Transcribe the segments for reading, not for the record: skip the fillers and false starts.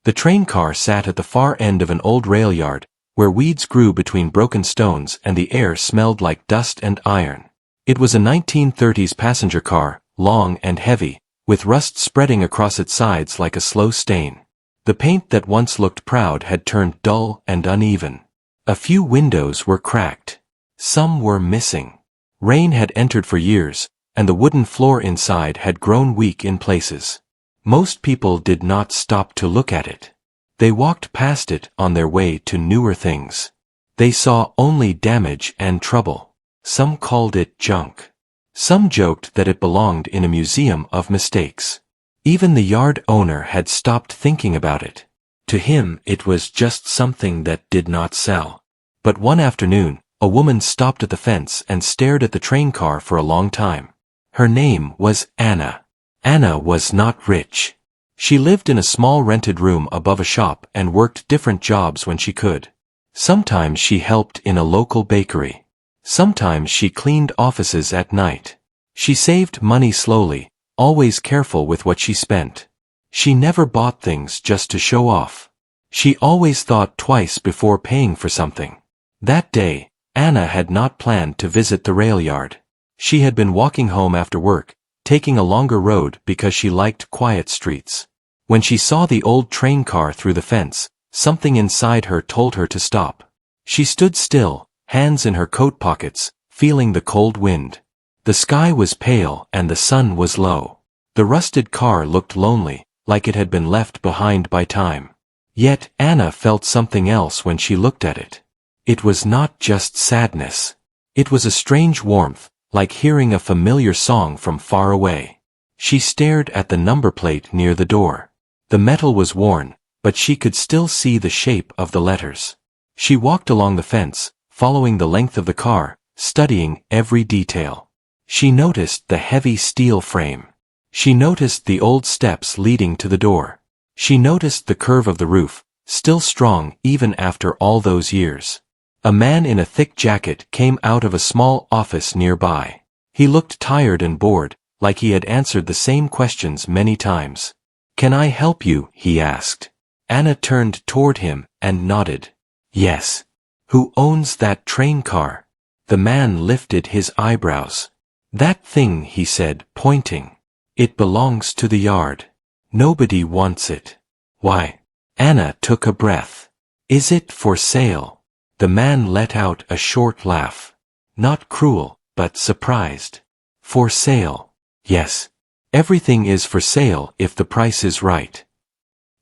The train car sat at the far end of an old rail yard, where weeds grew between broken stones and the air smelled like dust and iron. It was a 1930s passenger car, long and heavy, with rust spreading across its sides like a slow stain. The paint that once looked proud had turned dull and uneven. A few windows were cracked. Some were missing. Rain had entered for years, and the wooden floor inside had grown weak in places. Most people did not stop to look at it. They walked past it on their way to newer things. They saw only damage and trouble. Some called it junk. Some joked that it belonged in a museum of mistakes. Even the yard owner had stopped thinking about it. To him, it was just something that did not sell. But one afternoon, a woman stopped at the fence and stared at the train car for a long time. Her name was Anna. Anna was not rich. She lived in a small rented room above a shop and worked different jobs when she could. Sometimes she helped in a local bakery. Sometimes she cleaned offices at night. She saved money slowly, always careful with what she spent. She never bought things just to show off. She always thought twice before paying for something. That day, Anna had not planned to visit the rail yard. She had been walking home after work, taking a longer road because she liked quiet streets. When she saw the old train car through the fence, something inside her told her to stop. She stood still, hands in her coat pockets, feeling the cold wind. The sky was pale and the sun was low. The rusted car looked lonely, like it had been left behind by time. Yet Anna felt something else when she looked at it. It was not just sadness. It was a strange warmth, like hearing a familiar song from far away. She stared at the number plate near the door. The metal was worn, but she could still see the shape of the letters. She walked along the fence, following the length of the car, studying every detail. She noticed the heavy steel frame. She noticed the old steps leading to the door. She noticed the curve of the roof, still strong even after all those years. A man in a thick jacket came out of a small office nearby. He looked tired and bored, like he had answered the same questions many times. "Can I help you?" he asked. Anna turned toward him and nodded. "Yes." "Who owns that train car?" The man lifted his eyebrows. "That thing," he said, pointing. "It belongs to the yard. Nobody wants it." "Why?" Anna took a breath. "Is it for sale?" The man let out a short laugh. Not cruel, but surprised. "For sale?" "Yes. Everything is for sale if the price is right."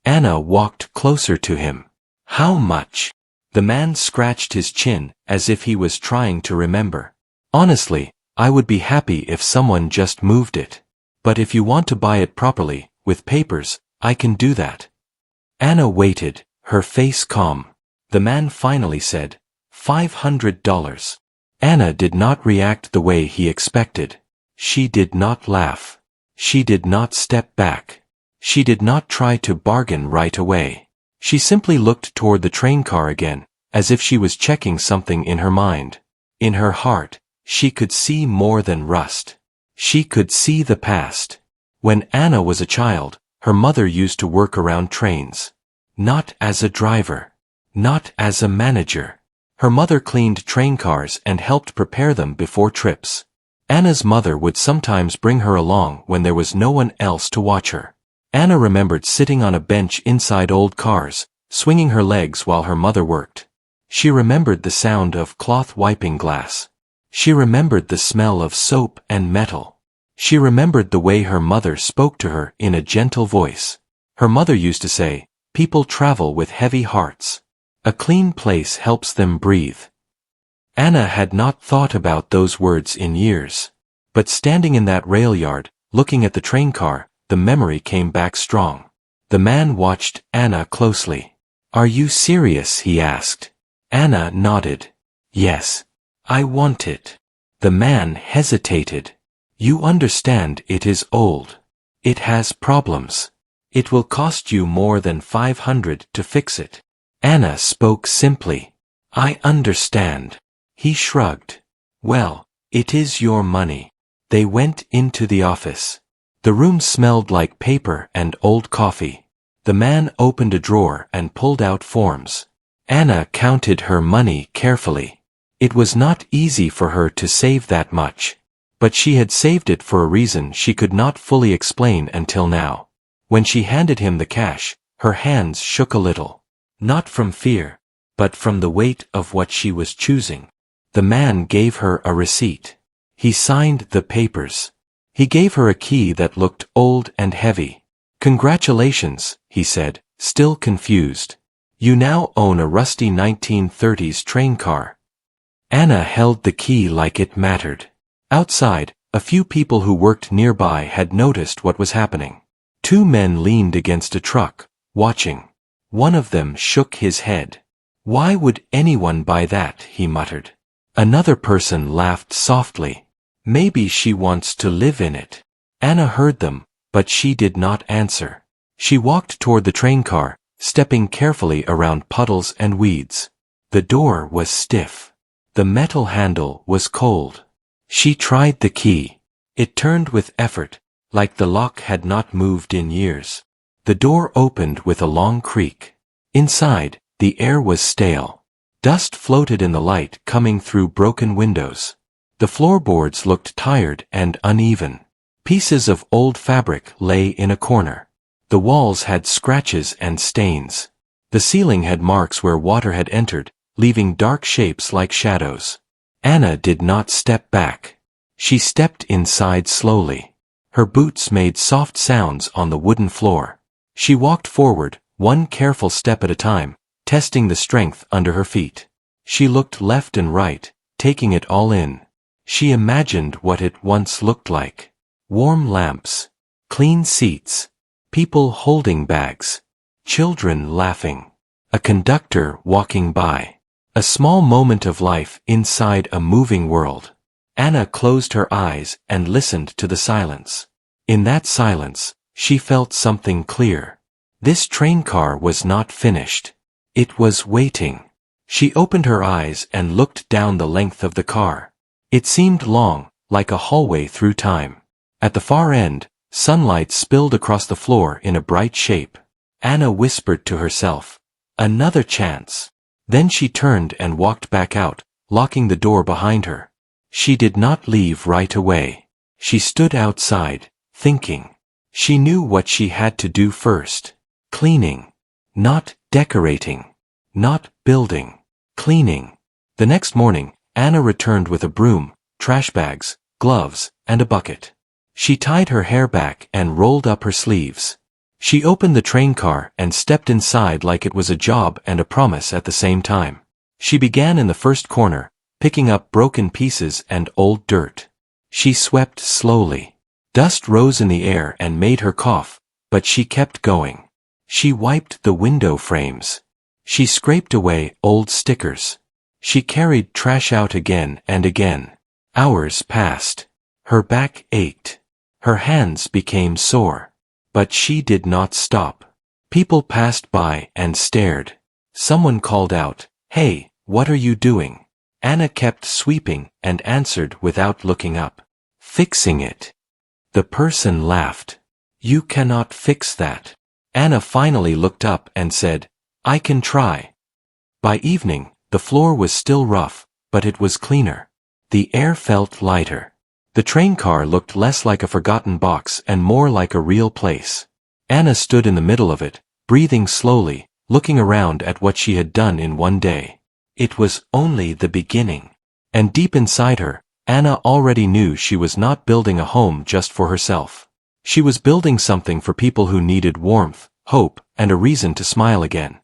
Anna walked closer to him. "How much?" The man scratched his chin, as if he was trying to remember. "Honestly, I would be happy if someone just moved it. But if you want to buy it properly, with papers, I can do that." Anna waited, her face calm. The man finally said, $500. Anna did not react the way he expected. She did not laugh. She did not step back. She did not try to bargain right away. She simply looked toward the train car again, as if she was checking something in her mind. In her heart, she could see more than rust. She could see the past. When Anna was a child, her mother used to work around trains. Not as a driver. Not as a manager. Her mother cleaned train cars and helped prepare them before trips. Anna's mother would sometimes bring her along when there was no one else to watch her. Anna remembered sitting on a bench inside old cars, swinging her legs while her mother worked. She remembered the sound of cloth wiping glass. She remembered the smell of soap and metal. She remembered the way her mother spoke to her in a gentle voice. Her mother used to say, "People travel with heavy hearts. A clean place helps them breathe." Anna had not thought about those words in years. But standing in that rail yard, looking at the train car, the memory came back strong. The man watched Anna closely. "Are you serious?" he asked. Anna nodded. "Yes. I want it." The man hesitated. "You understand it is old. It has problems. It will cost you more than $500 to fix it." Anna spoke simply. "I understand." He shrugged. "Well, it is your money." They went into the office. The room smelled like paper and old coffee. The man opened a drawer and pulled out forms. Anna counted her money carefully. It was not easy for her to save that much. But she had saved it for a reason she could not fully explain until now. When she handed him the cash, her hands shook a little. Not from fear, but from the weight of what she was choosing. The man gave her a receipt. He signed the papers. He gave her a key that looked old and heavy. "Congratulations," he said, still confused. "You now own a rusty 1930s train car." Anna held the key like it mattered. Outside, a few people who worked nearby had noticed what was happening. Two men leaned against a truck, watching. One of them shook his head. "Why would anyone buy that?" he muttered. Another person laughed softly. "Maybe she wants to live in it." Anna heard them, but she did not answer. She walked toward the train car, stepping carefully around puddles and weeds. The door was stiff. The metal handle was cold. She tried the key. It turned with effort, like the lock had not moved in years. The door opened with a long creak. Inside, the air was stale. Dust floated in the light coming through broken windows. The floorboards looked tired and uneven. Pieces of old fabric lay in a corner. The walls had scratches and stains. The ceiling had marks where water had entered, leaving dark shapes like shadows. Anna did not step back. She stepped inside slowly. Her boots made soft sounds on the wooden floor. She walked forward, one careful step at a time, testing the strength under her feet. She looked left and right, taking it all in. She imagined what it once looked like. Warm lamps, clean seats, people holding bags, children laughing, a conductor walking by. A small moment of life inside a moving world. Anna closed her eyes and listened to the silence. In that silence, she felt something clear. This train car was not finished. It was waiting. She opened her eyes and looked down the length of the car. It seemed long, like a hallway through time. At the far end, sunlight spilled across the floor in a bright shape. Anna whispered to herself, "Another chance." Then she turned and walked back out, locking the door behind her. She did not leave right away. She stood outside, thinking. She knew what she had to do first. Cleaning. Not decorating. Not building. Cleaning. The next morning, Anna returned with a broom, trash bags, gloves, and a bucket. She tied her hair back and rolled up her sleeves. She opened the train car and stepped inside like it was a job and a promise at the same time. She began in the first corner, picking up broken pieces and old dirt. She swept slowly. Dust rose in the air and made her cough, but she kept going. She wiped the window frames. She scraped away old stickers. She carried trash out again and again. Hours passed. Her back ached. Her hands became sore. But she did not stop. People passed by and stared. Someone called out, "Hey, what are you doing?" Anna kept sweeping and answered without looking up, "Fixing it." The person laughed. "You cannot fix that." Anna finally looked up and said, "I can try." By evening, the floor was still rough, but it was cleaner. The air felt lighter. The train car looked less like a forgotten box and more like a real place. Anna stood in the middle of it, breathing slowly, looking around at what she had done in one day. It was only the beginning. And deep inside her, Anna already knew she was not building a home just for herself. She was building something for people who needed warmth, hope, and a reason to smile again.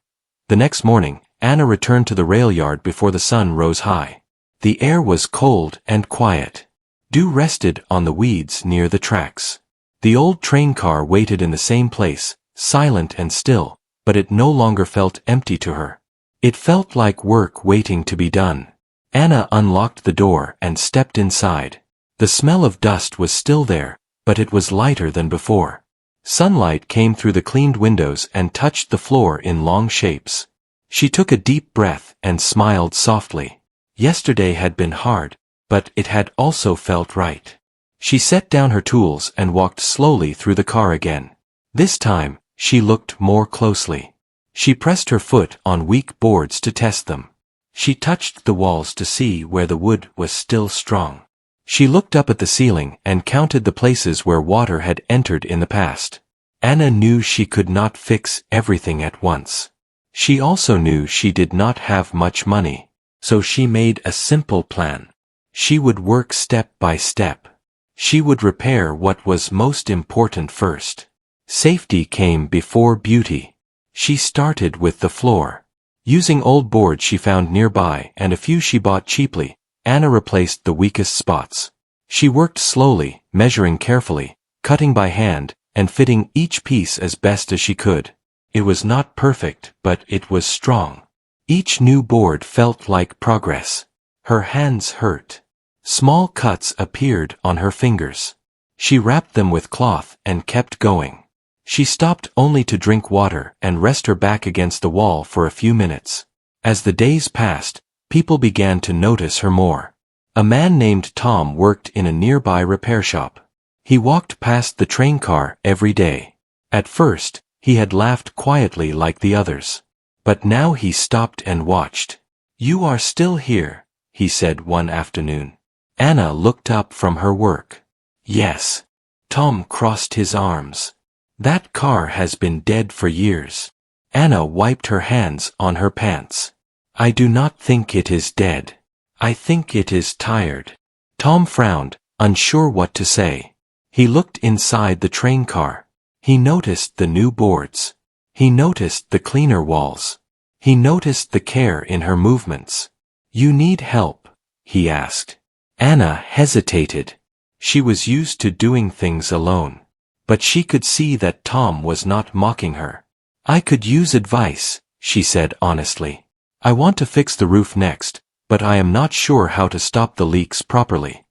The next morning, Anna returned to the rail yard before the sun rose high. The air was cold and quiet. Dew rested on the weeds near the tracks. The old train car waited in the same place, silent and still, but it no longer felt empty to her. It felt like work waiting to be done. Anna unlocked the door and stepped inside. The smell of dust was still there, but it was lighter than before. Sunlight came through the cleaned windows and touched the floor in long shapes. She took a deep breath and smiled softly. Yesterday had been hard, but it had also felt right. She set down her tools and walked slowly through the car again. This time, She looked more closely. She pressed her foot on weak boards to test them. She touched the walls to see where the wood was still strong. She looked up at the ceiling and counted the places where water had entered in the past. Anna knew she could not fix everything at once. She also knew she did not have much money, so she made a simple plan. She would work step by step. She would repair what was most important first. Safety came before beauty. She started with the floor. Using old boards she found nearby and a few she bought cheaply, Anna replaced the weakest spots. She worked slowly, measuring carefully, cutting by hand, and fitting each piece as best as she could. It was not perfect, but it was strong. Each new board felt like progress. Her hands hurt. Small cuts appeared on her fingers. She wrapped them with cloth and kept going. She stopped only to drink water and rest her back against the wall for a few minutes. As the days passed, people began to notice her more. A man named Tom worked in a nearby repair shop. He walked past the train car every day. At first, he had laughed quietly like the others. But now he stopped and watched. "You are still here," he said one afternoon. Anna looked up from her work. "Yes." Tom crossed his arms. "That car has been dead for years." Anna wiped her hands on her pants. "I do not think it is dead. I think it is tired." Tom frowned, unsure what to say. He looked inside the train car. He noticed the new boards. He noticed the cleaner walls. He noticed the care in her movements. "You need help?" he asked. Anna hesitated. She was used to doing things alone. But she could see that Tom was not mocking her. "I could use advice," she said honestly. "I want to fix the roof next, but I am not sure how to stop the leaks properly."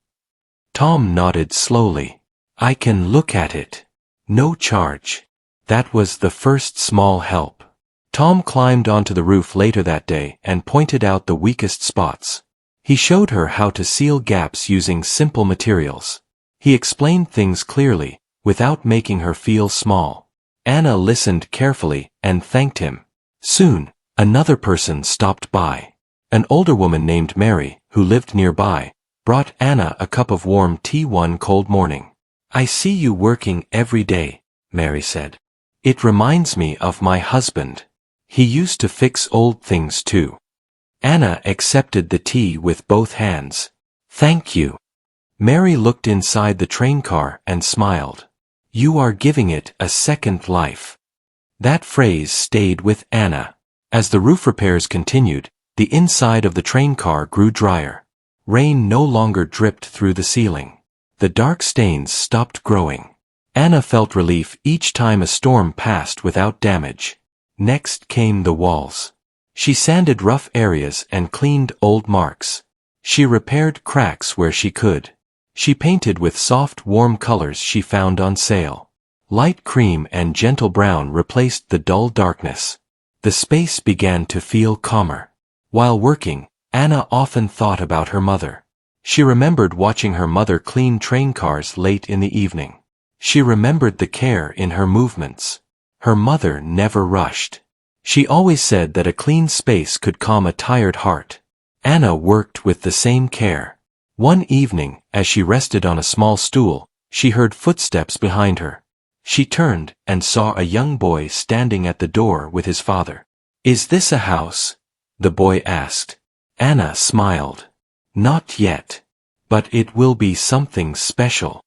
Tom nodded slowly. "I can look at it. No charge." That was the first small help. Tom climbed onto the roof later that day and pointed out the weakest spots. He showed her how to seal gaps using simple materials. He explained things clearly, without making her feel small. Anna listened carefully and thanked him. Soon, another person stopped by. An older woman named Mary, who lived nearby, brought Anna a cup of warm tea one cold morning. "I see you working every day," Mary said. "It reminds me of my husband. He used to fix old things too." Anna accepted the tea with both hands. "Thank you." Mary looked inside the train car and smiled. "You are giving it a second life." That phrase stayed with Anna. As the roof repairs continued, the inside of the train car grew drier. Rain no longer dripped through the ceiling. The dark stains stopped growing. Anna felt relief each time a storm passed without damage. Next came the walls. She sanded rough areas and cleaned old marks. She repaired cracks where she could. She painted with soft, warm colors she found on sale. Light cream and gentle brown replaced the dull darkness. The space began to feel calmer. While working, Anna often thought about her mother. She remembered watching her mother clean train cars late in the evening. She remembered the care in her movements. Her mother never rushed. She always said that a clean space could calm a tired heart. Anna worked with the same care. One evening, as she rested on a small stool, she heard footsteps behind her. She turned and saw a young boy standing at the door with his father. "Is this a house?" the boy asked. Anna smiled. "Not yet. But it will be something special."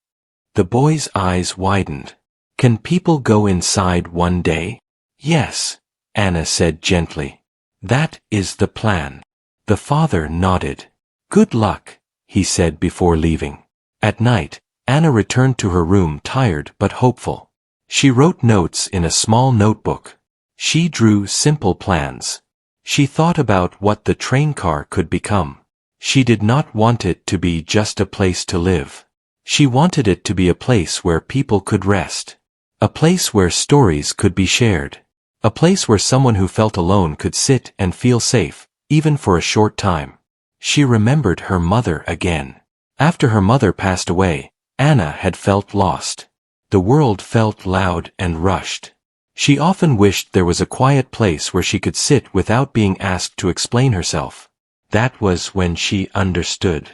The boy's eyes widened. "Can people go inside one day?" "Yes," Anna said gently. "That is the plan." The father nodded. "Good luck," he said before leaving. At night, Anna returned to her room tired but hopeful. She wrote notes in a small notebook. She drew simple plans. She thought about what the train car could become. She did not want it to be just a place to live. She wanted it to be a place where people could rest. A place where stories could be shared. A place where someone who felt alone could sit and feel safe, even for a short time. She remembered her mother again. After her mother passed away, Anna had felt lost. The world felt loud and rushed. She often wished there was a quiet place where she could sit without being asked to explain herself. That was when she understood.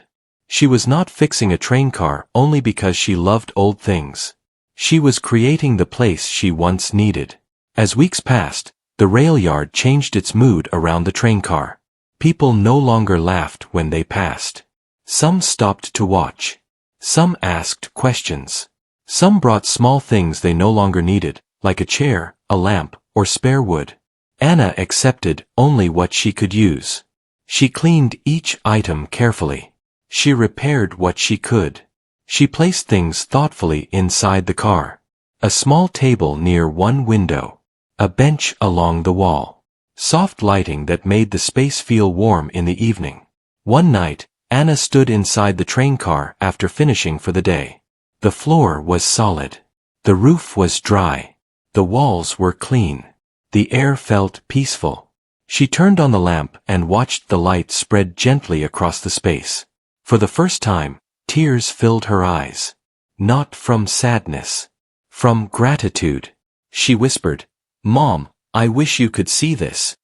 She was not fixing a train car only because she loved old things. She was creating the place she once needed. As weeks passed, the rail yard changed its mood around the train car. People no longer laughed when they passed. Some stopped to watch. Some asked questions. Some brought small things they no longer needed, like a chair, a lamp, or spare wood. Anna accepted only what she could use. She cleaned each item carefully. She repaired what she could. She placed things thoughtfully inside the car. A small table near one window. A bench along the wall. Soft lighting that made the space feel warm in the evening. One night, Anna stood inside the train car after finishing for the day. The floor was solid. The roof was dry. The walls were clean. The air felt peaceful. She turned on the lamp and watched the light spread gently across the space. For the first time, tears filled her eyes. Not from sadness. From gratitude. She whispered, "Mom, I wish you could see this."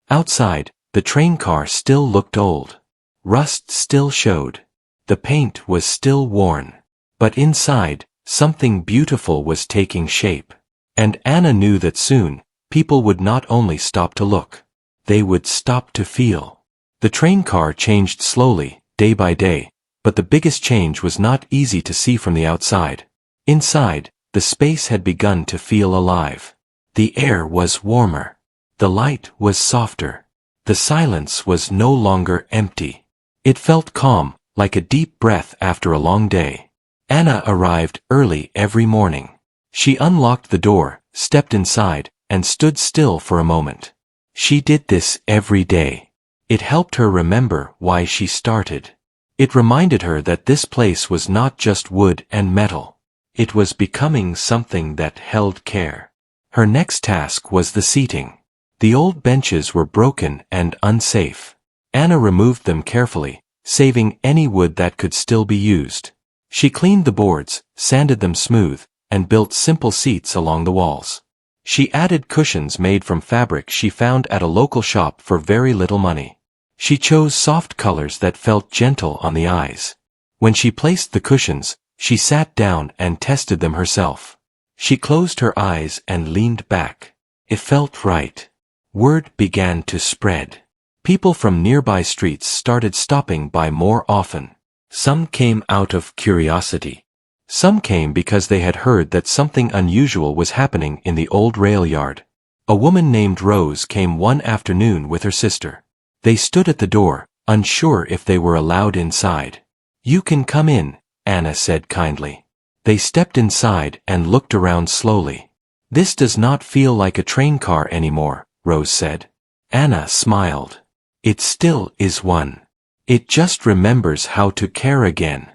Outside, the train car still looked old. Rust still showed. The paint was still worn. But inside, something beautiful was taking shape. And Anna knew that soon, people would not only stop to look. They would stop to feel. The train car changed slowly, day by day, but the biggest change was not easy to see from the outside. Inside, the space had begun to feel alive. The air was warmer. The light was softer. The silence was no longer empty. It felt calm, like a deep breath after a long day. Anna arrived early every morning. She unlocked the door, stepped inside, and stood still for a moment. She did this every day. It helped her remember why she started. It reminded her that this place was not just wood and metal. It was becoming something that held care. Her next task was the seating. The old benches were broken and unsafe. Anna removed them carefully, saving any wood that could still be used. She cleaned the boards, sanded them smooth, and built simple seats along the walls. She added cushions made from fabric she found at a local shop for very little money. She chose soft colors that felt gentle on the eyes. When she placed the cushions, she sat down and tested them herself. She closed her eyes and leaned back. It felt right. Word began to spread. People from nearby streets started stopping by more often. Some came out of curiosity. Some came because they had heard that something unusual was happening in the old rail yard. A woman named Rose came one afternoon with her sister. They stood at the door, unsure if they were allowed inside. "You can come in," Anna said kindly. They stepped inside and looked around slowly. "This does not feel like a train car anymore," Rose said. Anna smiled. "It still is one. It just remembers how to care again."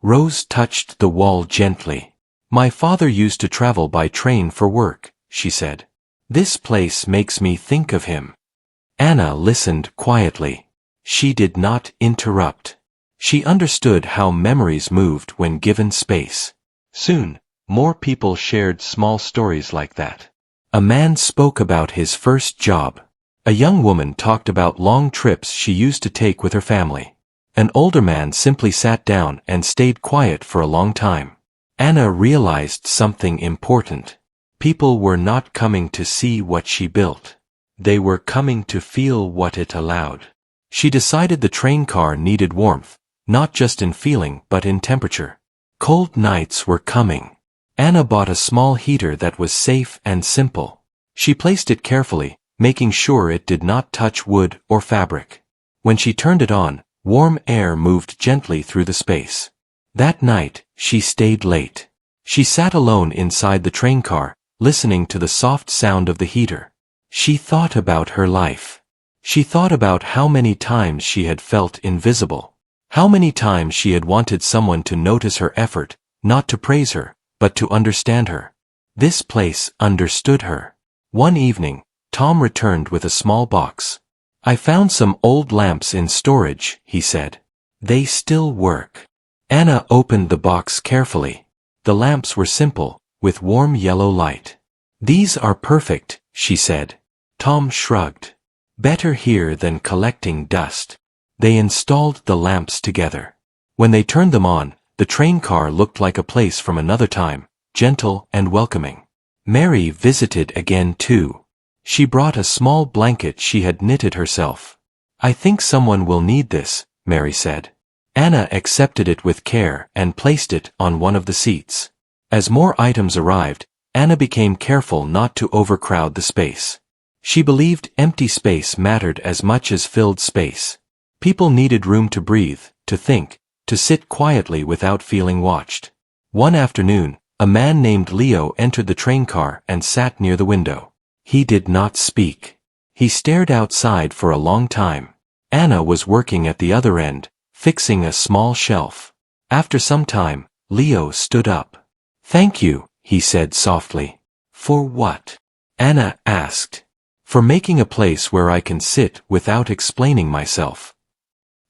Rose touched the wall gently. "My father used to travel by train for work," she said. "This place makes me think of him." Anna listened quietly. She did not interrupt. She understood how memories moved when given space. Soon, more people shared small stories like that. A man spoke about his first job. A young woman talked about long trips she used to take with her family. An older man simply sat down and stayed quiet for a long time. Anna realized something important. People were not coming to see what she built. They were coming to feel what it allowed. She decided the train car needed warmth, not just in feeling but in temperature. Cold nights were coming. Anna bought a small heater that was safe and simple. She placed it carefully, making sure it did not touch wood or fabric. When she turned it on, warm air moved gently through the space. That night, she stayed late. She sat alone inside the train car, listening to the soft sound of the heater. She thought about her life. She thought about how many times she had felt invisible. How many times she had wanted someone to notice her effort, not to praise her, but to understand her. This place understood her. One evening, Tom returned with a small box. "I found some old lamps in storage," he said. "They still work." Anna opened the box carefully. The lamps were simple, with warm yellow light. "These are perfect," she said. Tom shrugged. "Better here than collecting dust." They installed the lamps together. When they turned them on, the train car looked like a place from another time, gentle and welcoming. Mary visited again too. She brought a small blanket she had knitted herself. "I think someone will need this," Mary said. Anna accepted it with care and placed it on one of the seats. As more items arrived, Anna became careful not to overcrowd the space. She believed empty space mattered as much as filled space. People needed room to breathe, to think, to sit quietly without feeling watched. One afternoon, a man named Leo entered the train car and sat near the window. He did not speak. He stared outside for a long time. Anna was working at the other end, fixing a small shelf. After some time, Leo stood up. "Thank you," he said softly. "For what?" Anna asked. "For making a place where I can sit without explaining myself."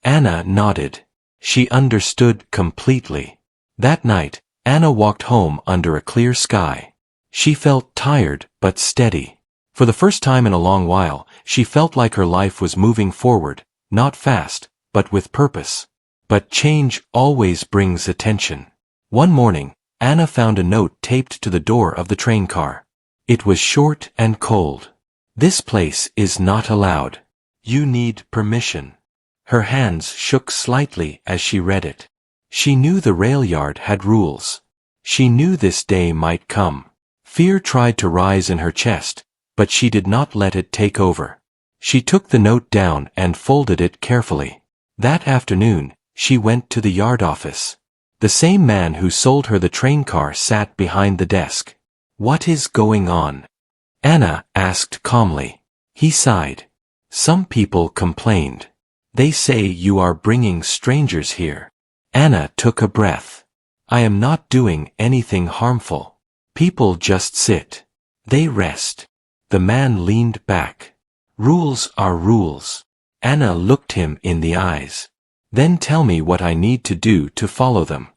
Anna nodded. She understood completely. That night, Anna walked home under a clear sky. She felt tired but steady. For the first time in a long while, she felt like her life was moving forward, not fast, but with purpose. But change always brings attention. One morning, Anna found a note taped to the door of the train car. It was short and cold. "This place is not allowed. You need permission." Her hands shook slightly as she read it. She knew the rail yard had rules. She knew this day might come. Fear tried to rise in her chest, but she did not let it take over. She took the note down and folded it carefully. That afternoon, she went to the yard office. The same man who sold her the train car sat behind the desk. "What is going on?" Anna asked calmly. He sighed. "Some people complained. They say you are bringing strangers here." Anna took a breath. "I am not doing anything harmful. People just sit. They rest." The man leaned back. "Rules are rules." Anna looked him in the eyes. "Then tell me what I need to do to follow them."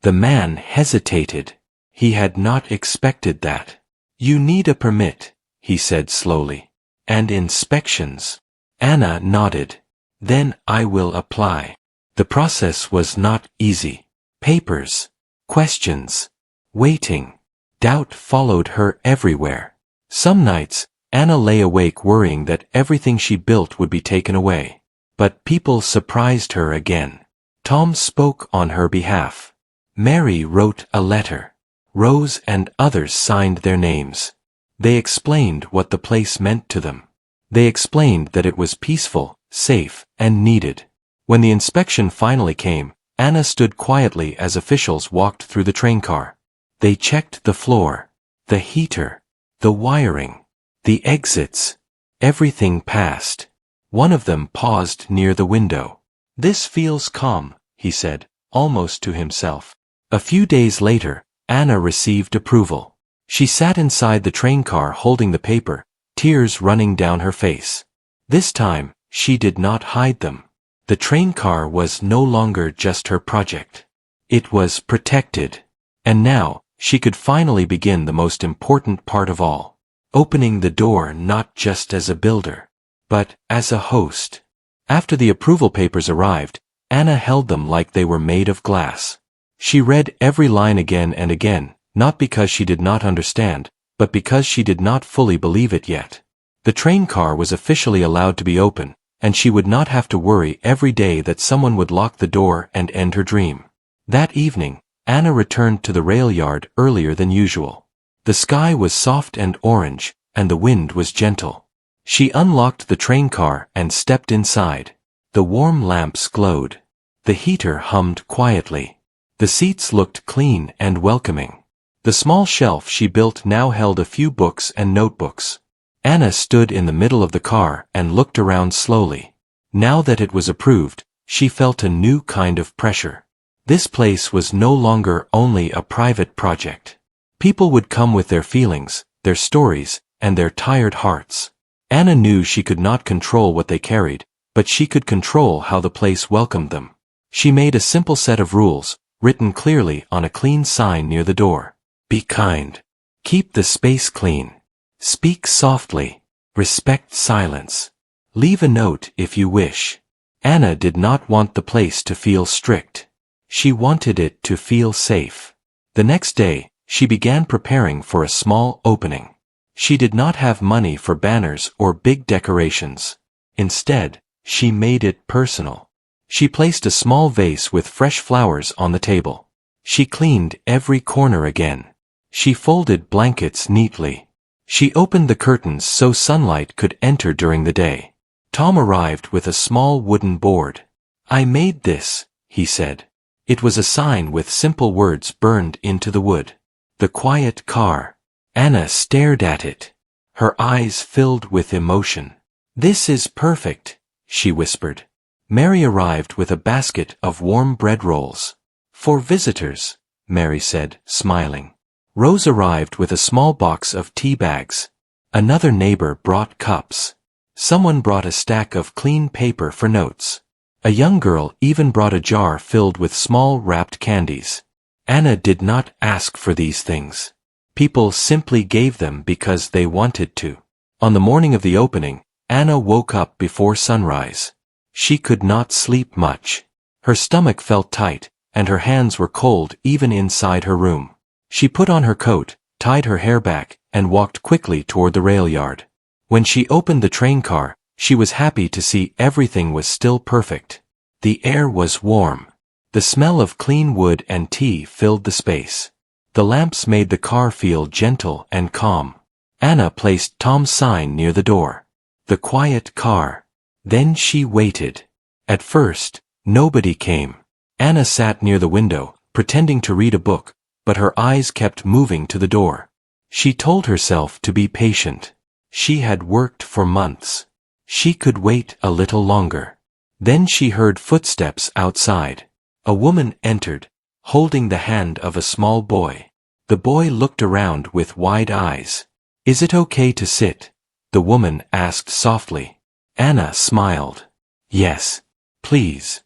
The man hesitated. He had not expected that. "You need a permit," he said slowly. "And inspections." Anna nodded. "Then I will apply." The process was not easy. Papers, questions, waiting. Doubt followed her everywhere. Some nights, Anna lay awake worrying that everything she built would be taken away. But people surprised her again. Tom spoke on her behalf. Mary wrote a letter. Rose and others signed their names. They explained what the place meant to them. They explained that it was peaceful, safe, and needed. When the inspection finally came, Anna stood quietly as officials walked through the train car. They checked the floor, the heater, the wiring, the exits. Everything passed. One of them paused near the window. "This feels calm," he said, almost to himself. A few days later, Anna received approval. She sat inside the train car holding the paper, tears running down her face. This time, she did not hide them. The train car was no longer just her project. It was protected. And now, she could finally begin the most important part of all. Opening the door not just as a builder, but as a host. After the approval papers arrived, Anna held them like they were made of glass. She read every line again and again, not because she did not understand, but because she did not fully believe it yet. The train car was officially allowed to be open, and she would not have to worry every day that someone would lock the door and end her dream. That evening, Anna returned to the rail yard earlier than usual. The sky was soft and orange, and the wind was gentle. She unlocked the train car and stepped inside. The warm lamps glowed. The heater hummed quietly. The seats looked clean and welcoming. The small shelf she built now held a few books and notebooks. Anna stood in the middle of the car and looked around slowly. Now that it was approved, she felt a new kind of pressure. This place was no longer only a private project. People would come with their feelings, their stories, and their tired hearts. Anna knew she could not control what they carried, but she could control how the place welcomed them. She made a simple set of rules, written clearly on a clean sign near the door. Be kind. Keep the space clean. Speak softly. Respect silence. Leave a note if you wish. Anna did not want the place to feel strict. She wanted it to feel safe. The next day, she began preparing for a small opening. She did not have money for banners or big decorations. Instead, she made it personal. She placed a small vase with fresh flowers on the table. She cleaned every corner again. She folded blankets neatly. She opened the curtains so sunlight could enter during the day. Tom arrived with a small wooden board. "I made this," he said. It was a sign with simple words burned into the wood. "The quiet car." Anna stared at it. Her eyes filled with emotion. "This is perfect," she whispered. Mary arrived with a basket of warm bread rolls. "For visitors," Mary said, smiling. Rose arrived with a small box of tea bags. Another neighbor brought cups. Someone brought a stack of clean paper for notes. A young girl even brought a jar filled with small wrapped candies. Anna did not ask for these things. People simply gave them because they wanted to. On the morning of the opening, Anna woke up before sunrise. She could not sleep much. Her stomach felt tight, and her hands were cold even inside her room. She put on her coat, tied her hair back, and walked quickly toward the rail yard. When she opened the train car, she was happy to see everything was still perfect. The air was warm. The smell of clean wood and tea filled the space. The lamps made the car feel gentle and calm. Anna placed Tom's sign near the door. "The quiet car." Then she waited. At first, nobody came. Anna sat near the window, pretending to read a book, but her eyes kept moving to the door. She told herself to be patient. She had worked for months. She could wait a little longer. Then she heard footsteps outside. A woman entered, holding the hand of a small boy. The boy looked around with wide eyes. "Is it okay to sit?" the woman asked softly. Anna smiled. "Yes, please."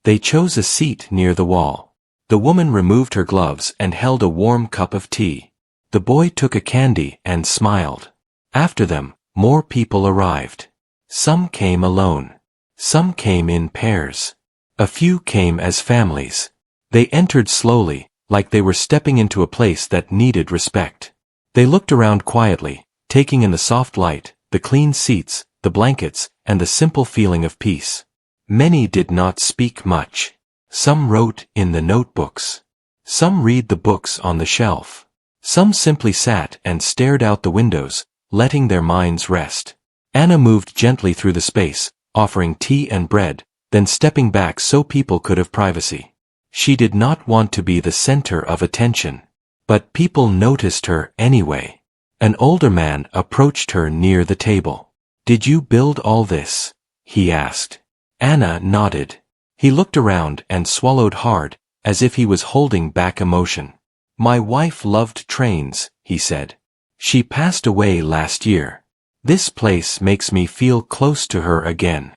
They chose a seat near the wall. The woman removed her gloves and held a warm cup of tea. The boy took a candy and smiled. After them, more people arrived. Some came alone. Some came in pairs. A few came as families. They entered slowly, like they were stepping into a place that needed respect. They looked around quietly, taking in the soft light, the clean seats, the blankets, and the simple feeling of peace. Many did not speak much. Some wrote in the notebooks. Some read the books on the shelf. Some simply sat and stared out the windows, letting their minds rest. Anna moved gently through the space, offering tea and bread, then stepping back so people could have privacy. She did not want to be the center of attention. But people noticed her anyway. An older man approached her near the table. "Did you build all this?" he asked. Anna nodded. He looked around and swallowed hard, as if he was holding back emotion. "My wife loved trains," he said. "She passed away last year. This place makes me feel close to her again."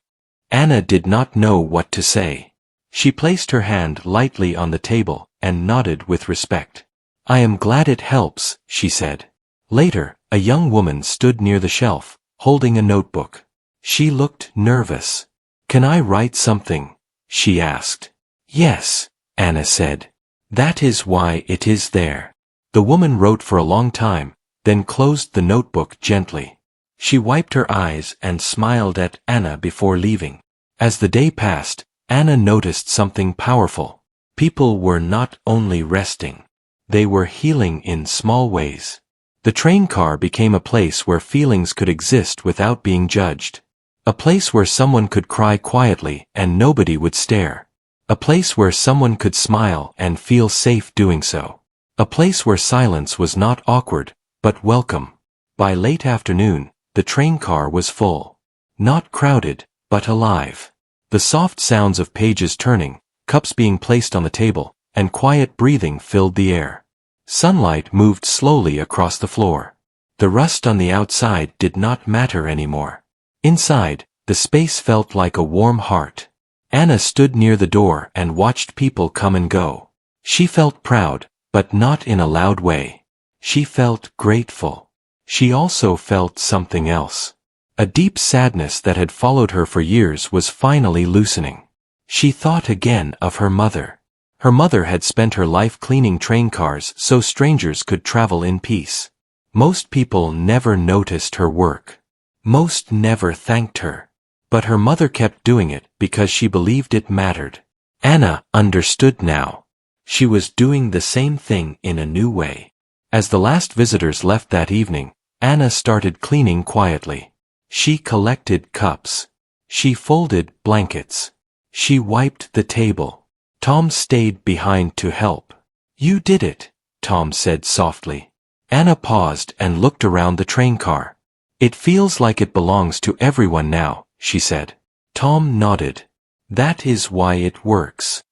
Anna did not know what to say. She placed her hand lightly on the table and nodded with respect. "I am glad it helps," she said. Later, a young woman stood near the shelf, holding a notebook. She looked nervous. "Can I write something?" she asked. "Yes," Anna said. "That is why it is there." The woman wrote for a long time, then closed the notebook gently. She wiped her eyes and smiled at Anna before leaving. As the day passed, Anna noticed something powerful. People were not only resting. They were healing in small ways. The train car became a place where feelings could exist without being judged. A place where someone could cry quietly and nobody would stare. A place where someone could smile and feel safe doing so. A place where silence was not awkward, but welcome. By late afternoon, the train car was full. Not crowded, but alive. The soft sounds of pages turning, cups being placed on the table, and quiet breathing filled the air. Sunlight moved slowly across the floor. The rust on the outside did not matter anymore. Inside, the space felt like a warm heart. Anna stood near the door and watched people come and go. She felt proud, but not in a loud way. She felt grateful. She also felt something else. A deep sadness that had followed her for years was finally loosening. She thought again of her mother. Her mother had spent her life cleaning train cars so strangers could travel in peace. Most people never noticed her work. Most never thanked her. But her mother kept doing it because she believed it mattered. Anna understood now. She was doing the same thing in a new way. As the last visitors left that evening, Anna started cleaning quietly. She collected cups. She folded blankets. She wiped the table. Tom stayed behind to help. "You did it," Tom said softly. Anna paused and looked around the train car. "It feels like it belongs to everyone now," she said. Tom nodded. "That is why it works."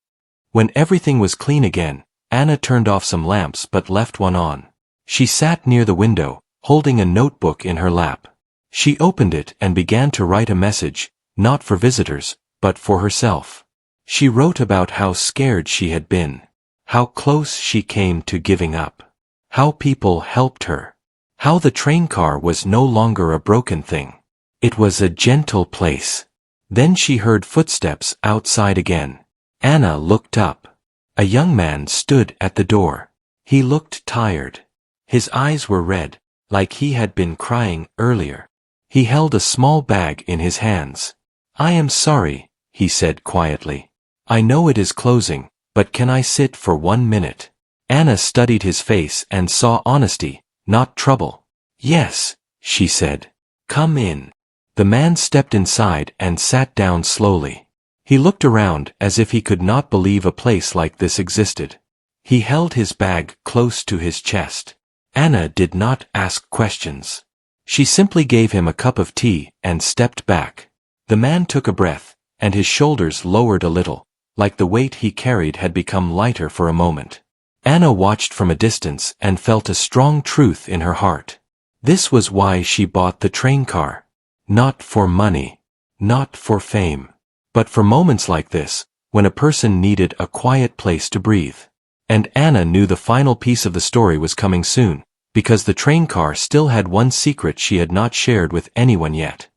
When everything was clean again, Anna turned off some lamps but left one on. She sat near the window, holding a notebook in her lap. She opened it and began to write a message, not for visitors, but for herself. She wrote about how scared she had been, how close she came to giving up, how people helped her, how the train car was no longer a broken thing. It was a gentle place. Then she heard footsteps outside again. Anna looked up. A young man stood at the door. He looked tired. His eyes were red, like he had been crying earlier. He held a small bag in his hands. "I am sorry," he said quietly. "I know it is closing, but can I sit for 1 minute?" Anna studied his face and saw honesty, not trouble. "Yes," she said. "Come in." The man stepped inside and sat down slowly. He looked around as if he could not believe a place like this existed. He held his bag close to his chest. Anna did not ask questions. She simply gave him a cup of tea and stepped back. The man took a breath, and his shoulders lowered a little, like the weight he carried had become lighter for a moment. Anna watched from a distance and felt a strong truth in her heart. This was why she bought the train car. Not for money. Not for fame. But for moments like this, when a person needed a quiet place to breathe. And Anna knew the final piece of the story was coming soon, because the train car still had one secret she had not shared with anyone yet.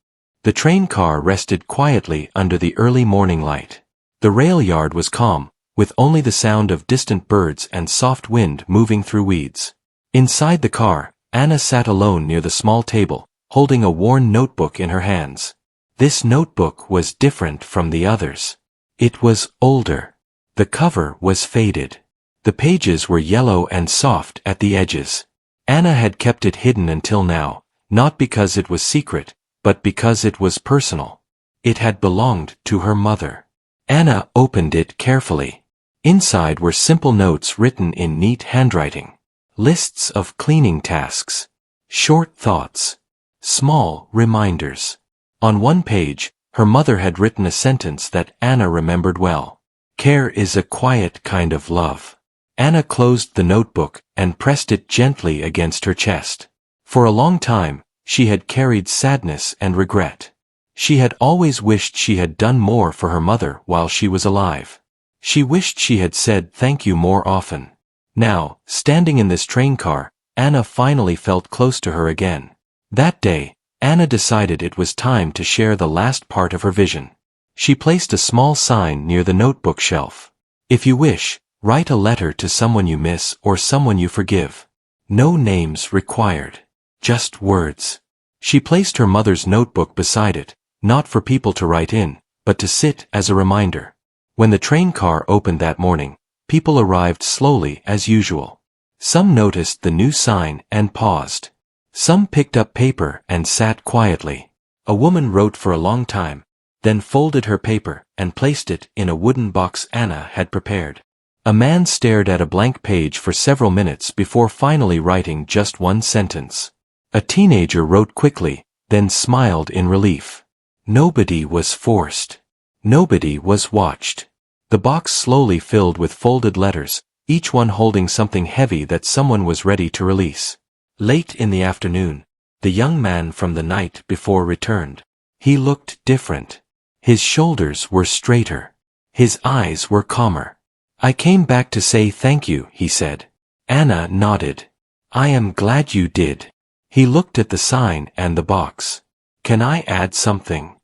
The train car rested quietly under the early morning light. The rail yard was calm, with only the sound of distant birds and soft wind moving through weeds. Inside the car, Anna sat alone near the small table, holding a worn notebook in her hands. This notebook was different from the others. It was older. The cover was faded. The pages were yellow and soft at the edges. Anna had kept it hidden until now, not because it was secret, but because it was personal. It had belonged to her mother. Anna opened it carefully. Inside were simple notes written in neat handwriting. Lists of cleaning tasks. Short thoughts. Small reminders. On one page, her mother had written a sentence that Anna remembered well. "Care is a quiet kind of love." Anna closed the notebook and pressed it gently against her chest. For a long time, she had carried sadness and regret. She had always wished she had done more for her mother while she was alive. She wished she had said thank you more often. Now, standing in this train car, Anna finally felt close to her again. That day, Anna decided it was time to share the last part of her vision. She placed a small sign near the notebook shelf. "If you wish, write a letter to someone you miss or someone you forgive. No names required. Just words." She placed her mother's notebook beside it, not for people to write in, but to sit as a reminder. When the train car opened that morning, people arrived slowly as usual. Some noticed the new sign and paused. Some picked up paper and sat quietly. A woman wrote for a long time, then folded her paper and placed it in a wooden box Anna had prepared. A man stared at a blank page for several minutes before finally writing just one sentence. A teenager wrote quickly, then smiled in relief. Nobody was forced. Nobody was watched. The box slowly filled with folded letters, each one holding something heavy that someone was ready to release. Late in the afternoon, the young man from the night before returned. He looked different. His shoulders were straighter. His eyes were calmer. "I came back to say thank you," he said. Anna nodded. I am glad you did. He looked at the sign and the box. Can I add something?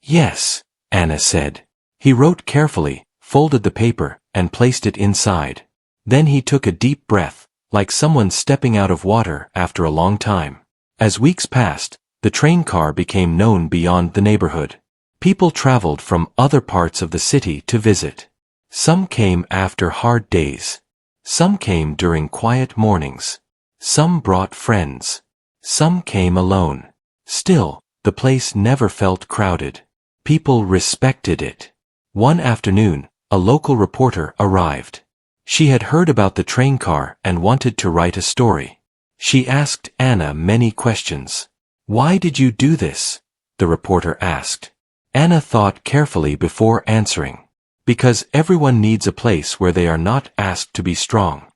Yes, Anna said. He wrote carefully, folded the paper, and placed it inside. Then he took a deep breath, like someone stepping out of water after a long time. As weeks passed, the train car became known beyond the neighborhood. People traveled from other parts of the city to visit. Some came after hard days. Some came during quiet mornings. Some brought friends. Some came alone. Still, the place never felt crowded. People respected it. One afternoon, a local reporter arrived. She had heard about the train car and wanted to write a story. She asked Anna many questions. Why did you do this? The reporter asked. Anna thought carefully before answering. Because everyone needs a place where they are not asked to be strong.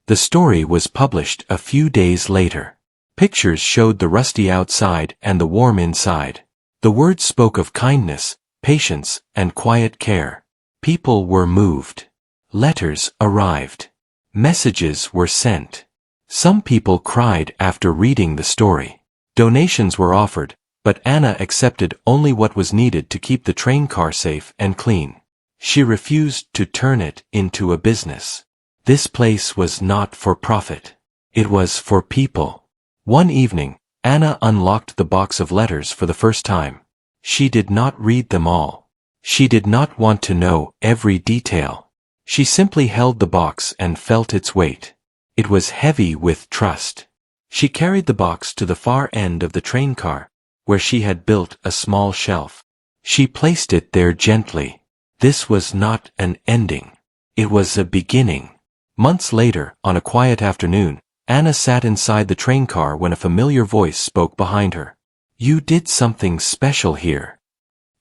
The story was published a few days later. Pictures showed the rusty outside and the warm inside. The words spoke of kindness, patience, and quiet care. People were moved. Letters arrived. Messages were sent. Some people cried after reading the story. Donations were offered, but Anna accepted only what was needed to keep the train car safe and clean. She refused to turn it into a business. This place was not for profit. It was for people. One evening, Anna unlocked the box of letters for the first time. She did not read them all. She did not want to know every detail. She simply held the box and felt its weight. It was heavy with trust. She carried the box to the far end of the train car, where she had built a small shelf. She placed it there gently. This was not an ending. It was a beginning. Months later, on a quiet afternoon, Anna sat inside the train car when a familiar voice spoke behind her. You did something special here.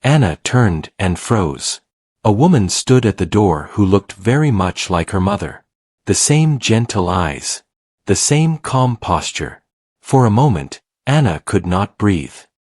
Anna turned and froze. A woman stood at the door who looked very much like her mother. The same gentle eyes. The same calm posture. For a moment, Anna could not breathe.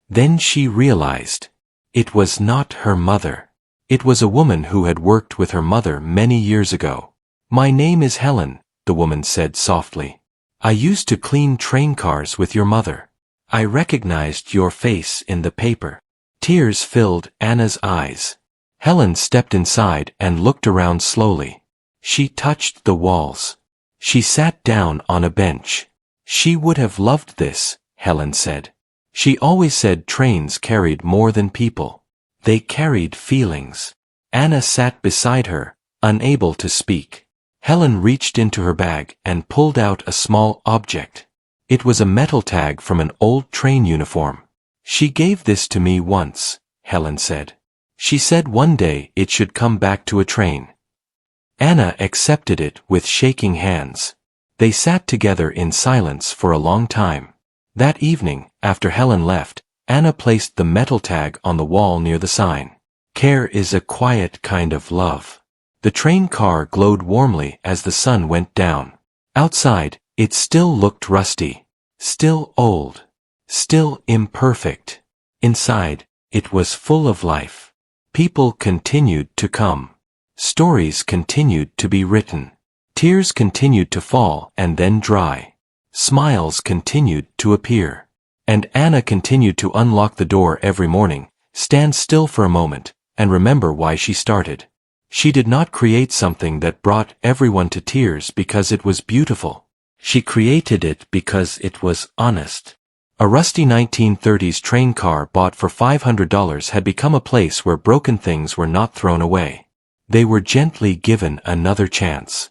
Then she realized. It was not her mother. It was a woman who had worked with her mother many years ago. My name is Helen, the woman said softly. I used to clean train cars with your mother. I recognized your face in the paper. Tears filled Anna's eyes. Helen stepped inside and looked around slowly. She touched the walls. She sat down on a bench. She would have loved this, Helen said. She always said trains carried more than people. They carried feelings. Anna sat beside her, unable to speak. Helen reached into her bag and pulled out a small object. It was a metal tag from an old train uniform. She gave this to me once, Helen said. She said one day it should come back to a train. Anna accepted it with shaking hands. They sat together in silence for a long time. That evening, after Helen left, Anna placed the metal tag on the wall near the sign. Care is a quiet kind of love. The train car glowed warmly as the sun went down. Outside, it still looked rusty. Still old. Still imperfect. Inside, it was full of life. People continued to come. Stories continued to be written. Tears continued to fall and then dry. Smiles continued to appear. And Anna continued to unlock the door every morning, stand still for a moment, and remember why she started. She did not create something that brought everyone to tears because it was beautiful. She created it because it was honest. A rusty 1930s train car bought for $500 had become a place where broken things were not thrown away. They were gently given another chance.